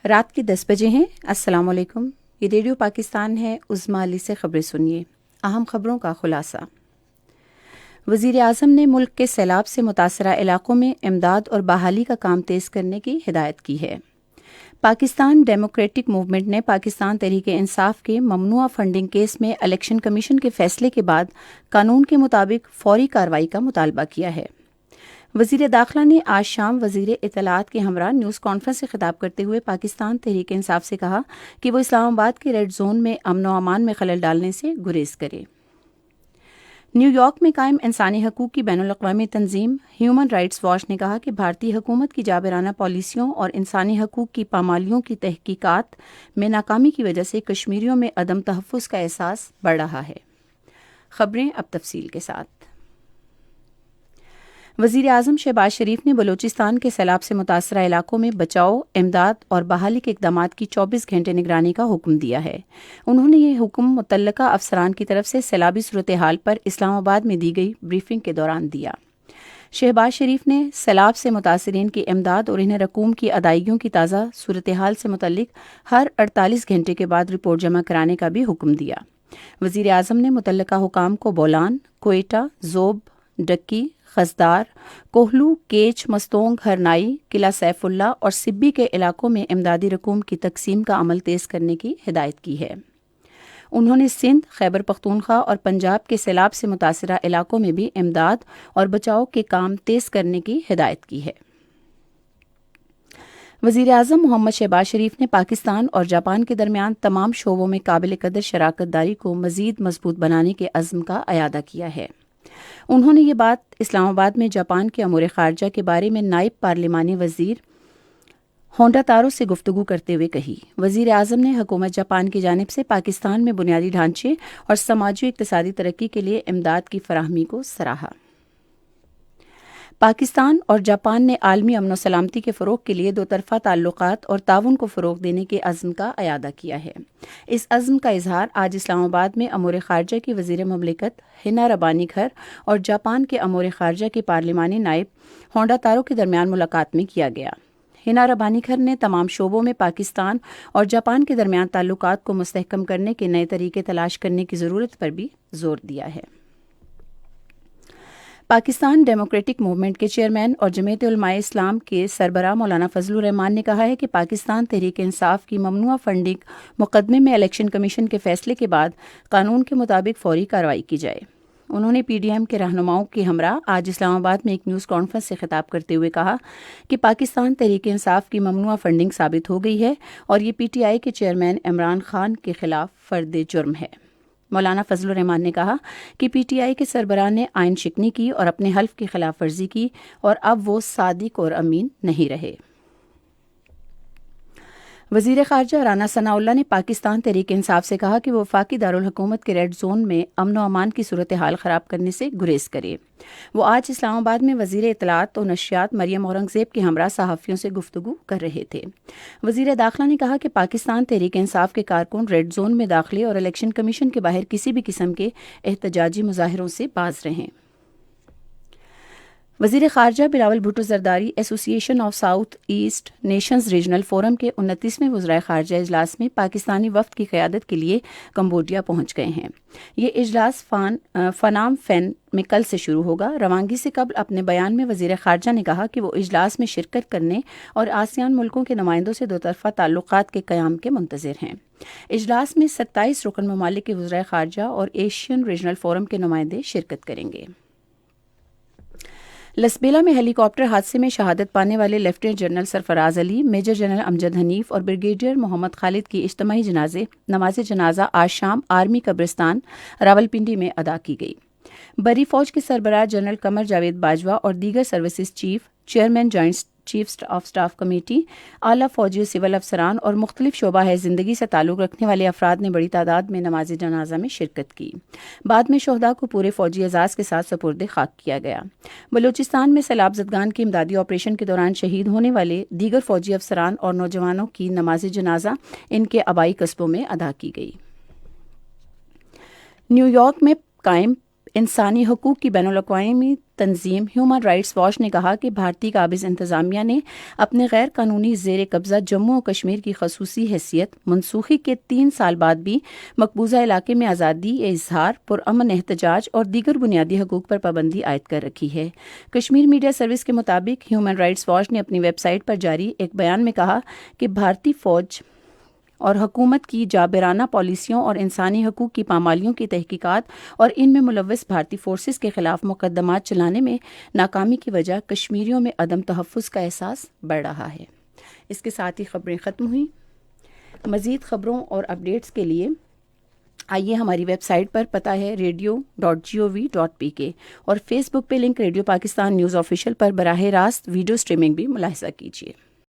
رات کے 10 بجے ہیں۔ السلام علیکم، یہ ریڈیو پاکستان ہے۔ عظمیٰ علی سے خبریں سنیے۔ اہم خبروں کا خلاصہ۔ وزیر اعظم نے ملک کے سیلاب سے متاثرہ علاقوں میں امداد اور بحالی کا کام تیز کرنے کی ہدایت کی ہے۔ پاکستان ڈیموکریٹک موومنٹ نے پاکستان تحریک انصاف کے ممنوعہ فنڈنگ کیس میں الیکشن کمیشن کے فیصلے کے بعد قانون کے مطابق فوری کارروائی کا مطالبہ کیا ہے۔ وزیر داخلہ نے آج شام وزیر اطلاعات کے ہمراہ نیوز کانفرنس سے خطاب کرتے ہوئے پاکستان تحریک انصاف سے کہا کہ وہ اسلام آباد کے ریڈ زون میں امن و امان میں خلل ڈالنے سے گریز کرے۔ نیو یارک میں قائم انسانی حقوق کی بین الاقوامی تنظیم ہیومن رائٹس واچ نے کہا کہ بھارتی حکومت کی جابرانہ پالیسیوں اور انسانی حقوق کی پامالیوں کی تحقیقات میں ناکامی کی وجہ سے کشمیریوں میں عدم تحفظ کا احساس بڑھ رہا ہے۔ خبریں اب تفصیل کے ساتھ۔ وزیر اعظم شہباز شریف نے بلوچستان کے سیلاب سے متاثرہ علاقوں میں بچاؤ، امداد اور بحالی کے اقدامات کی 24 گھنٹے نگرانی کا حکم دیا ہے۔ انہوں نے یہ حکم متعلقہ افسران کی طرف سے سیلابی صورتحال پر اسلام آباد میں دی گئی بریفنگ کے دوران دیا۔ شہباز شریف نے سیلاب سے متاثرین کی امداد اور انہیں رقوم کی ادائیگیوں کی تازہ صورتحال سے متعلق ہر 48 گھنٹے کے بعد رپورٹ جمع کرانے کا بھی حکم دیا۔ وزیر اعظم نے متعلقہ حکام کو بولان، کوئٹہ، زوب، ڈکی، خزدار، کوہلو، کیچ، مستونگ، ہرنائی، قلعہ سیف اللہ اور سبی کے علاقوں میں امدادی رقوم کی تقسیم کا عمل تیز کرنے کی ہدایت کی ہے۔ انہوں نے سندھ، خیبر پختونخوا اور پنجاب کے سیلاب سے متاثرہ علاقوں میں بھی امداد اور بچاؤ کے کام تیز کرنے کی ہدایت کی ہے۔ وزیر اعظم محمد شہباز شریف نے پاکستان اور جاپان کے درمیان تمام شعبوں میں قابل قدر شراکت داری کو مزید مضبوط بنانے کے عزم کا اعادہ کیا ہے۔ انہوں نے یہ بات اسلام آباد میں جاپان کے امور خارجہ کے بارے میں نائب پارلیمانی وزیر ہونڈا تارو سے گفتگو کرتے ہوئے کہی۔ وزیر اعظم نے حکومت جاپان کی جانب سے پاکستان میں بنیادی ڈھانچے اور سماجی اقتصادی ترقی کے لیے امداد کی فراہمی کو سراہا۔ پاکستان اور جاپان نے عالمی امن و سلامتی کے فروغ کے لیے دو طرفہ تعلقات اور تعاون کو فروغ دینے کے عزم کا اعادہ کیا ہے۔ اس عزم کا اظہار آج اسلام آباد میں امور خارجہ کی وزیر مملکت ہنا ربانی گھر اور جاپان کے امور خارجہ کے پارلیمانی نائب ہونڈا تارو کے درمیان ملاقات میں کیا گیا۔ ہنا ربانی گھر نے تمام شعبوں میں پاکستان اور جاپان کے درمیان تعلقات کو مستحکم کرنے کے نئے طریقے تلاش کرنے کی ضرورت پر بھی زور دیا ہے۔ پاکستان ڈیموکریٹک موومنٹ کے چیئرمین اور جمعیت علماء اسلام کے سربراہ مولانا فضل الرحمان نے کہا ہے کہ پاکستان تحریک انصاف کی ممنوعہ فنڈنگ مقدمے میں الیکشن کمیشن کے فیصلے کے بعد قانون کے مطابق فوری کارروائی کی جائے۔ انہوں نے پی ڈی ایم کے رہنماؤں کے ہمراہ آج اسلام آباد میں ایک نیوز کانفرنس سے خطاب کرتے ہوئے کہا کہ پاکستان تحریک انصاف کی ممنوعہ فنڈنگ ثابت ہو گئی ہے اور یہ پی ٹی آئی کے چیئرمین عمران خان کے خلاف فرد جرم ہے۔ مولانا فضل الرحمان نے کہا کہ پی ٹی آئی کے سربراہ نے آئین شکنی کی اور اپنے حلف کی خلاف ورزی کی اور اب وہ صادق اور امین نہیں رہے۔ وزیر خارجہ رانا ثناء اللہ نے پاکستان تحریک انصاف سے کہا کہ وہ وفاقی دارالحکومت کے ریڈ زون میں امن و امان کی صورتحال خراب کرنے سے گریز کرے۔ وہ آج اسلام آباد میں وزیر اطلاعات و نشریات مریم اورنگزیب کے ہمراہ صحافیوں سے گفتگو کر رہے تھے۔ وزیر داخلہ نے کہا کہ پاکستان تحریک انصاف کے کارکن ریڈ زون میں داخلے اور الیکشن کمیشن کے باہر کسی بھی قسم کے احتجاجی مظاہروں سے باز رہیں۔ وزیر خارجہ Bilawal Bhutto Zardari Association of South East Nations Regional Forum کے 29ویں وزرائے خارجہ اجلاس میں پاکستانی وفد کی قیادت کے لیے کمبوڈیا پہنچ گئے ہیں۔ یہ اجلاس فنام فین میں کل سے شروع ہوگا۔ روانگی سے قبل اپنے بیان میں وزیر خارجہ نے کہا کہ وہ اجلاس میں شرکت کرنے اور آسیان ملکوں کے نمائندوں سے دو طرفہ تعلقات کے قیام کے منتظر ہیں۔ اجلاس میں 27 رکن ممالک کے وزرائے خارجہ اور ایشین ریجنل فورم کے نمائندے شرکت کریں گے۔ لسبیلا میں ہیلی کاپٹر حادثے میں شہادت پانے والے لیفٹیننٹ جنرل سرفراز علی، میجر جنرل امجد حنیف اور بریگیڈیئر محمد خالد کی اجتماعی نماز جنازہ آج شام آرمی قبرستان راولپنڈی میں ادا کی گئی۔ بری فوج کے سربراہ جنرل قمر جاوید باجوہ اور دیگر services chief, chairman joint chief of staff committee, اعلیٰ فوجی و سول افسران اور مختلف شعبہ زندگی سے تعلق رکھنے والے افراد نے بڑی تعداد میں نماز جنازہ میں شرکت کی۔ بعد میں شہداء کو پورے فوجی اعزاز کے ساتھ سپرد خاک کیا گیا۔ بلوچستان میں سیلاب زدگان کے امدادی آپریشن کے دوران شہید ہونے والے دیگر فوجی افسران اور نوجوانوں کی نماز جنازہ ان کے آبائی قصبوں میں ادا کی گئی۔ نیو یارک میں قائم انسانی حقوق کی بین الاقوامی تنظیم ہیومن رائٹس واچ نے کہا کہ بھارتی قابض انتظامیہ نے اپنے غیر قانونی زیر قبضہ جموں و کشمیر کی خصوصی حیثیت منسوخی کے 3 سال بعد بھی مقبوضہ علاقے میں آزادی اظہار، پرامن احتجاج اور دیگر بنیادی حقوق پر پابندی عائد کر رکھی ہے۔ کشمیر میڈیا سروس کے مطابق ہیومن رائٹس واچ نے اپنی ویب سائٹ پر جاری ایک بیان میں کہا کہ بھارتی فوج اور حکومت کی جابرانہ پالیسیوں اور انسانی حقوق کی پامالیوں کی تحقیقات اور ان میں ملوث بھارتی فورسز کے خلاف مقدمات چلانے میں ناکامی کی وجہ کشمیریوں میں عدم تحفظ کا احساس بڑھ رہا ہے۔ اس کے ساتھ ہی خبریں ختم ہوئیں۔ مزید خبروں اور اپڈیٹس کے لیے آئیے ہماری ویب سائٹ پر، پتہ ہے radio.gov.pk، اور فیس بک پہ link radio Pakistan news official پر براہ راست ویڈیو سٹریمنگ بھی ملاحظہ کیجیے۔